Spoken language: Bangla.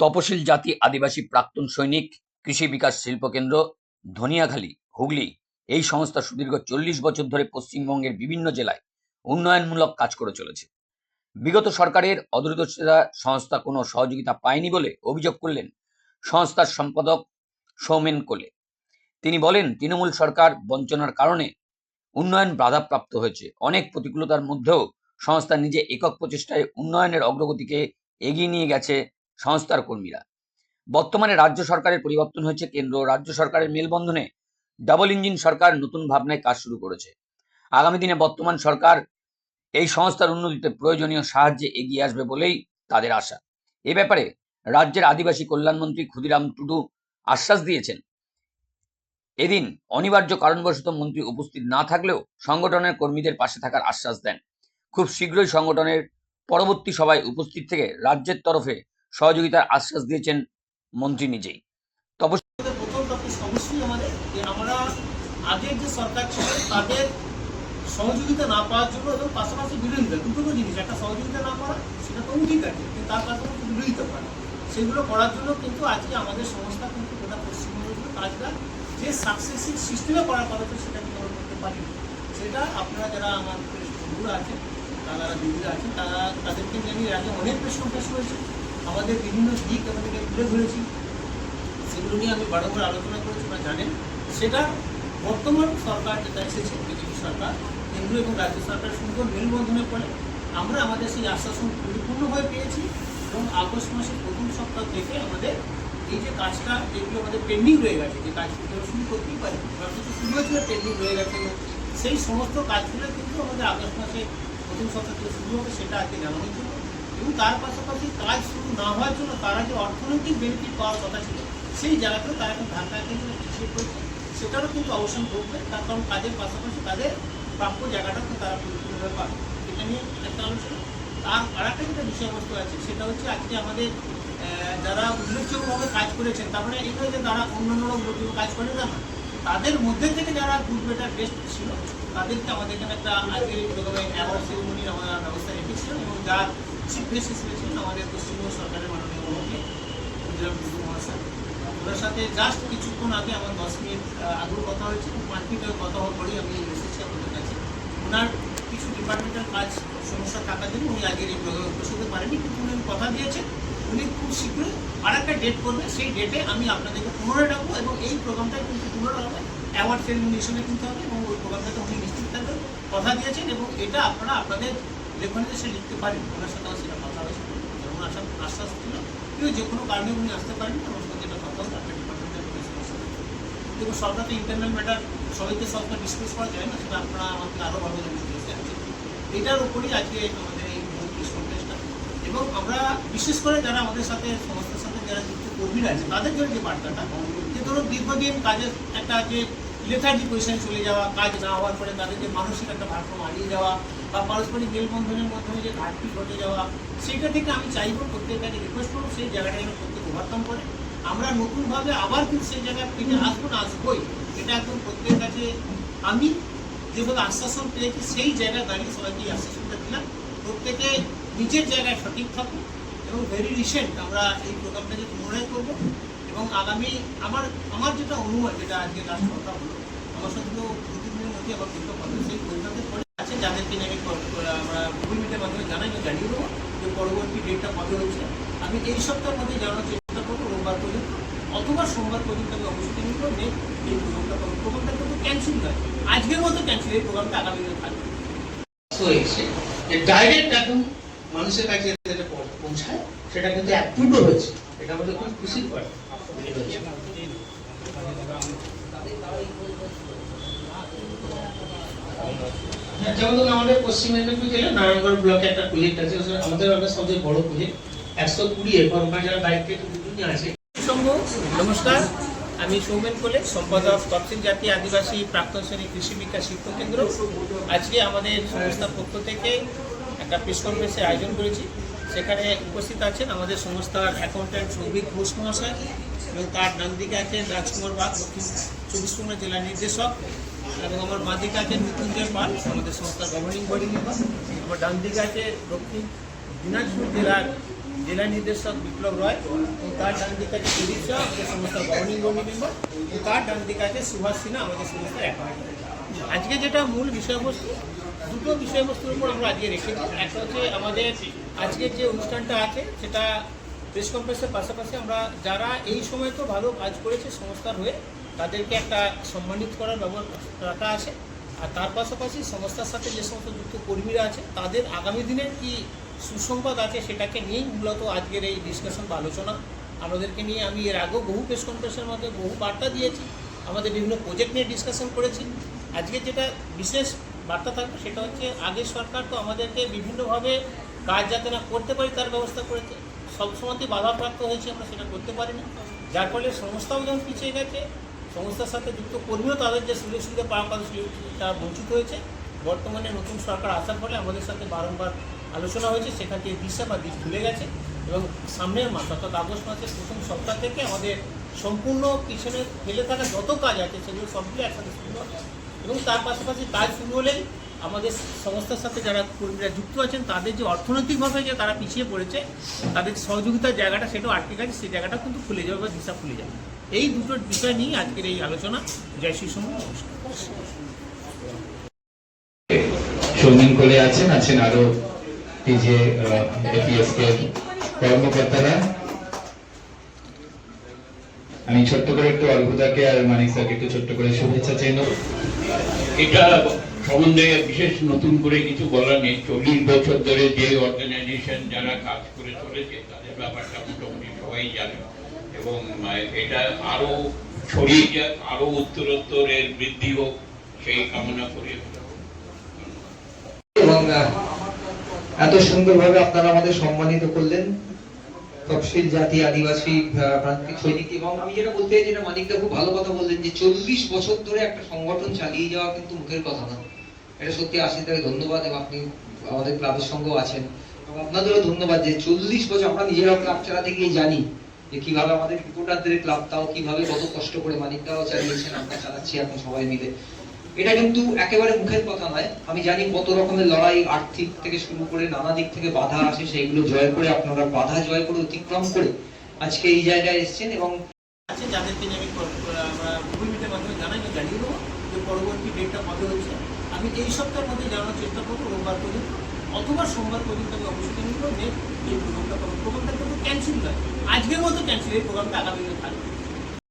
তপশিল জাতি আদিবাসী প্রাক্তন সৈনিক কৃষি বিকাশ শিল্পকেন্দ্র ধনিয়াখালী হুগলি এই সংস্থা সুদীর্ঘ 40 বছর ধরে পশ্চিমবঙ্গের বিভিন্ন জেলায় উন্নয়নমূলক কাজ করে চলেছে। বিগত সরকারের অদূরদর্শিতা সংস্থা কোনো সহযোগিতা পায়নি বলে অভিযোগ করলেন সংস্থার সম্পাদক সৌমেন কোলে। তিনি বলেন, তৃণমূল সরকার বঞ্চনার কারণে উন্নয়ন বাধাপ্রাপ্ত হয়েছে। অনেক প্রতিকূলতার মধ্যেও সংস্থা নিজে একক প্রচেষ্টায় উন্নয়নের অগ্রগতিকে এগিয়ে নিয়ে গেছে সংস্থার কর্মীরা। বর্তমানে রাজ্য সরকারের পরিবর্তন হয়েছে, কেন্দ্র ও রাজ্য সরকারের মেলবন্ধনে ডাবল ইঞ্জিন সরকার নতুন ভাবনায় কাজ শুরু করেছে। আগামী দিনে বর্তমান সরকার এই সংস্থার উন্নতিতে প্রয়োজনীয় সাহায্যে এগিয়ে আসবে বলেই তাদের আশা। এ ব্যাপারে রাজ্যের আদিবাসী কল্যাণমন্ত্রী ক্ষুদিরাম টুডু আশ্বাস দিয়েছেন। এদিন অনিবার্য কারণবশত মন্ত্রী উপস্থিত না থাকলেও সংগঠনের কর্মীদের পাশে থাকার আশ্বাস দেন। খুব শীঘ্রই সংগঠনের পরবর্তী সভায় উপস্থিত থেকে রাজ্যের তরফে সহযোগিতার আশ্বাস দিয়েছেন মন্ত্রী নিজেই। অবশ্যই আমাদের যে আমরা আগের যে সরকার ছিল তাদের সহযোগিতা না পাওয়ার জন্য এবং পাশাপাশি বিরোধিতা দুটো জিনিস, একটা সহযোগিতা না করা সেটা তো ঠিক আছে, কিন্তু তার পাশাপাশি বিরোধিতা করা, সেগুলো করার জন্য কিন্তু আজকে আমাদের সংস্থা কিন্তু গোটা পশ্চিমবঙ্গের কাজটা যে সাকসেসিভ সিস্টেমে করা কথা সেটা কিন্তু আমরা করতে পারি। সেটা আপনারা যারা আমাদের বন্ধুরা আছেন, তারা দিদিরা আছেন, তাদেরকে নিয়ে আগে অনেক প্রেস কনফারেন্স হয়েছে, আমাদের বিভিন্ন দিক আমাদেরকে তুলে ধরেছি, সেগুলো নিয়ে আমি বারবার আলোচনা করেছি। আপনারা জানেন সেটা বর্তমান সরকার যেটা এসেছে বিজেপি সরকার, কেন্দ্র এবং রাজ্য সরকারের সুন্দর মেলবন্ধনের ফলে আমরা আমাদের সেই আশ্বাসন পরিপূর্ণভাবে পেয়েছি এবং আগস্ট মাসের প্রথম সপ্তাহ থেকে আমাদের এই যে কাজটা যেগুলো আমাদের পেন্ডিং রয়ে গেছে, যে কাজগুলো শুরু করতেই পারি বা কিছু শুরু হয়েছিল পেন্ডিং রয়ে গেছে, সেই সমস্ত কাজগুলো কিন্তু আমাদের আগস্ট মাসে প্রথম সপ্তাহ থেকে শুরু হবে, সেটা আজকে জানানোর জন্য। এবং তার পাশাপাশি কাজ শুরু না হওয়ার জন্য তারা যে অর্থনৈতিক বেনিফিট পাওয়ার কথা ছিল সেই জায়গাতেও তারা এখন ধাক্কাকে হিসেব করছে, সেটারও কিন্তু অবসান ঘটবে। তার কারণ কাজের পাশাপাশি তাদের প্রাপ্য জায়গাটা তো তারা পরিপূর্ণভাবে পাবে, এটা নিয়ে একটা আলোচনা। তার আর একটা যেটা বিষয়বস্তু আছে সেটা হচ্ছে আজকে আমাদের যারা উল্লেখযোগ্যভাবে কাজ করেছেন, তার মানে এই নয় যে তারা অন্যান্য লোকগুলো কাজ করে না, তাদের মধ্যে থেকে যারা গুড বেটার বেস্ট ছিল তাদেরকে আমাদের এখানে একটা আজকে প্রোগ্রামে অ্যাওয়ার্ড সেরিমনির আমরা ব্যবস্থা রেখেছিলাম এবং যার চিফ গেস্ট ছিলেন আমাদের পশ্চিমবঙ্গ সরকারের মাননীয় মন্ত্রী ক্ষুদিরাম টুডু মহাশয়। ওনার সাথে জাস্ট কিছুক্ষণ আগে আমার 10 মিনিট আগেও কথা হয়েছে এবং 5 মিনিট আগে কথা হওয়ার পরেই আমি এসেছি আপনাদের কাছে। ওনার কিছু ডিপার্টমেন্টাল কাজ সমস্যা থাকার জন্য উনি আগের এই প্রোগ্রামে উপস্থিত হতে পারেনি, কিন্তু উনি কথা দিয়েছেন উনি খুব শীঘ্রই আর একটা ডেট করবে, সেই ডেটে আমি আপনাদেরকে পুনরায় ডাকবো এবং এই প্রোগ্রামটাই কিন্তু পুনরায় হবে, অ্যাওয়ার্ড সেরিমনি হিসেবে কিন্তু হবে এবং ওই প্রোগ্রামটাতে উনি নিশ্চিত থাকবেন, কথা দিয়েছেন এবং এটা আপনারা আপনাদের লেখনীতে সে লিখতে পারেন। ওনার সাথে সেটা কথা হয়েছে, যেমন আশ্বাস ছিল কিন্তু যে কোনো কারণে উনি আসতে পারেন আমার সাথে এটা কথা হচ্ছে আপনার ডিপার্টমেন্টের সমস্যা। কিন্তু সরকার তো ইন্টারনাল ম্যাটার সবাইকে সবটা ডিসকাস করা যায় না, সেটা আপনারা আমাকে আরও ভালো জানতে চেয়েছেন। এটার উপরেই আজকে আমাদের এই প্রেস কনফারেন্সটা এবং আমরা বিশেষ করে যারা আমাদের সাথে সংস্থার সাথে যারা যুক্ত কর্মীরা আছে তাদের জন্য যে বার্তাটা, যে ধরো দীর্ঘদিন কাজের একটা যে লেথার্জি পজিশনে চলে যাওয়া, কাজ না হওয়ার পরে তাদের যে মানসিক একটা ভারসাম্য হারিয়ে যাওয়া বা পারস্পরিক মেলবন্ধনের মাধ্যমে যে ঘাটতি ঘটে যাওয়া, সেইটা থেকে আমি চাইবো প্রত্যেকটাকে রিকোয়েস্ট করবো সেই জায়গাটা যেন প্রত্যেক ওভারকাম করে। আমরা নতুনভাবে আবার কিন্তু সেই জায়গায় ফিরে আসবো না, আসবোই, এটা একদম প্রত্যেকের কাছে আমি যেভাবে আশ্বাসন পেয়েছি সেই জায়গায় দাঁড়িয়ে সবাইকে এই আশ্বাসনটা দিলাম। প্রত্যেকে নিজের জায়গায় সঠিক থাকুন এবং ভেরি রিসেন্ট আমরা এই প্রোগ্রামটাকে পুনরায় করবো এবং আগামী আমার যেটা অনুমান, যেটা আজকে লাস্ট কথা হলো, আমার সাথে তো 2-3 দিনের মধ্যে আবার কিন্তু কথা সেই পরিণতের পরে আছে যাদেরকে আমি আমরা গুগল মিটের মাধ্যমে জানাই বা জানিয়ে দেবো যে পরবর্তী ডেটটা কবে হচ্ছে। আমি এই সপ্তাহের মধ্যে জানানোর চেষ্টা করবো, রোববার পর্যন্ত অথবা সোমবার পর্যন্ত আমি অবশ্যই নিব যে এই প্রোগ্রামটা কিন্তু ক্যান্সেল নয়, আজকের মতো ক্যান্সেল, এই প্রোগ্রামটা আগামী দিনে থাকবে। হয়েছে যে ডাইরেক্ট এখন মানুষের কাছে যেটা পৌঁছায় সেটা কিন্তু অ্যাক্টিভ হয়েছে, এটা আমাদের খুব খুশি করে। যেমন আমাদের পশ্চিম মেদিনীপুর জেলায় নারায়ণগড় ব্লকে একটা প্রজেক্ট আছে, আমাদের সবচেয়ে বড় প্রজেক্ট 120 একর, যারা দায়িত্বে দুজনই আছে। নমস্কার, আমি সৌমেন কোলে, সম্পাদক তপশিল জাতি আদিবাসী প্রাক্তন সৈনিক কৃষি বিকাশ শিল্পকেন্দ্র। আজকে আমাদের সংস্থার পক্ষ থেকে একটা প্রেস কনফারেন্সের আয়োজন করেছি, সেখানে উপস্থিত আছেন আমাদের সংস্থার অ্যাকাউন্ট্যান্ট সৌভিক ঘোষ মহাশয় এবং তার ডান দিকে আছেন রাজকুমার বাগ, দক্ষিণ 24 পরগনা জেলার নির্দেশক, এবং আমার বাঁ দিকে আছেন মৃত্যুঞ্জয় পাল, আমাদের সংস্থার গভর্নিং বডি মেম্বার। আমার ডান দিকে আছে দক্ষিণ দিনাজপুর জেলার জেলা নির্দেশক বিপ্লব রয় এবং তার ডান দিকে আছে প্রদীপ শাহ, আমাদের সংস্থার গভর্নিং বডি মেম্বার, এবং তার ডান দিকে আছে সুভাষ সিনহা, আমাদের সংস্থার অ্যাকাউন্ট। আজকে যেটা মূল বিষয়বস্তু, দুটো বিষয়বস্তুর উপর আমরা আজকে রেখেছি। একটা হচ্ছে আমাদের আজকের যে অনুষ্ঠানটা আছে সেটা প্রেস কনফারেন্সের পাশাপাশি আমরা যারা এই সময় তো ভালো কাজ করেছে সংস্থার হয়ে তাদেরকে একটা সম্মানিত করার ব্যবস্থা আছে। আর তার পাশাপাশি সংস্থার সাথে যে সমস্ত যুক্ত কর্মীরা আছে তাদের আগামী দিনের কি সুসংবাদ আছে সেটাকে নিয়েই মূলত আজকের এই ডিসকাশন বা আলোচনা। আমাদেরকে নিয়ে আমি এর আগেও বহু প্রেস কনফারেন্সের মধ্যে বহু বার্তা দিয়েছি, আমাদের বিভিন্ন প্রজেক্ট নিয়ে ডিসকাশন করেছি। আজকে যেটা বিশেষ বার্তা থাকবে সেটা হচ্ছে আগের সরকার তো আমাদেরকে বিভিন্নভাবে কাজ যাতে না করতে পারি তার ব্যবস্থা করেছে, সবসময়তেই বাধাপ্রাপ্ত হয়েছে, আমরা সেটা করতে পারিনি, যার ফলে সংস্থাও যেমন পিছিয়ে গেছে, সংস্থার সাথে যুক্ত কর্মীও তাদের যে সুযোগ সুবিধা পাওয়ার কথা সেটা বঞ্চিত হয়েছে। বর্তমানে নতুন সরকার আসার ফলে আমাদের সাথে বারংবার আলোচনা হয়েছে, সেখান থেকে দিশা বা দিক ভুলে গেছে এবং সামনের মাস অর্থাৎ আগস্ট মাসের প্রথম সপ্তাহ থেকে আমাদের সম্পূর্ণ পিছনে ফেলে থাকা যত কাজ আছে সেগুলো সবগুলো একসাথে শুরু হবে এবং তার পাশাপাশি কাজ শুরু হলেই আমাদের সংস্থার সাথে যারা কর্মীরা যুক্ত আছেন তাদের যে অর্থনৈতিকভাবে যে তারা পিছিয়ে পড়েছে তাদের সহযোগিতার জায়গাটা সেটাও আটকে গেছে, সেই জায়গাটা কিন্তু খুলে যাবে বা দিশা খুলে যাবে। এই দুটো বিষয় নিয়ে আজকের এই আলোচনা। জয় শ্রী সোম। সুইমিং করে আছেন আরো যে এপিএসকে কর্মকর্তারা। আমি ছোট্ট করে একটু অল্পদাকে আর মানিক স্যারকে একটু ছোট্ট করে শুভেচ্ছা চাই নেব। এটা সম্বন্ধে বিশেষ নতুন করে কিছু বলার নেই। 40 বছর ধরে যে অর্গানাইজেশন যারা কাজ করে চলেছে তাদের ব্যাপারটা মোটামুটি সবাই জানে এবং এটা আরো ছড়িয়ে যাক, আরো উত্তরোত্তর এর বৃদ্ধি হোক সেই কামনা করি। এবং এত সুন্দরভাবে আপনারা আমাদের সম্মানিত করলেন, তফসিল জাতি আদিবাসী প্রান্তিক সৈনিক। এবং আমি যেটা বলতে চাই, যেটা মানিকদা খুব ভালো কথা বললেন, যে 40 বছর ধরে একটা সংগঠন চালিয়ে যাওয়া কিন্তু মুখের কথা না। এটা সত্যি আশিসদাকে ধন্যবাদ, এবং আপনি আমাদের ক্লাবের সঙ্গেও আছেন এবং আপনাদেরও ধন্যবাদ যে 40 বছর আমরা নিজেরাও ক্লাব চালাতে গিয়ে জানি যে কিভাবে আমাদের রিপোর্টারদের ক্লাবটাও কিভাবে কত কষ্ট করে মানিকদাও চালিয়েছেন, আমরা চালাচ্ছি এখন সবাই মিলে। এটা কিন্তু একেবারে মুখের কথা নয়। আমি জানি কত রকমের লড়াই, আর্থিক থেকে শুরু করে নানা দিক থেকে বাধা আসে, সেইগুলো জয় করে আপনারা বাধা জয় করে অতিক্রম করে আজকে এই জায়গায় এসেছেন। এবং আছে যাদেরকে আমি আমরা গুগল মিটের মাধ্যমে জানাই বা জানিয়ে দেবো যে পরবর্তী ডেটটা কবে হচ্ছে। আমি এই সপ্তাহের মধ্যে জানানোর চেষ্টা করবো, রোববার পর্যন্ত অথবা সোমবার পর্যন্ত আমি অবশ্যই জানিয়ে দেবো যে এই প্রোগ্রামটা কিন্তু ক্যান্সেল নয়, আজকের মতো ক্যান্সেল, এই প্রোগ্রামটা আগামী দিনে থাকবে।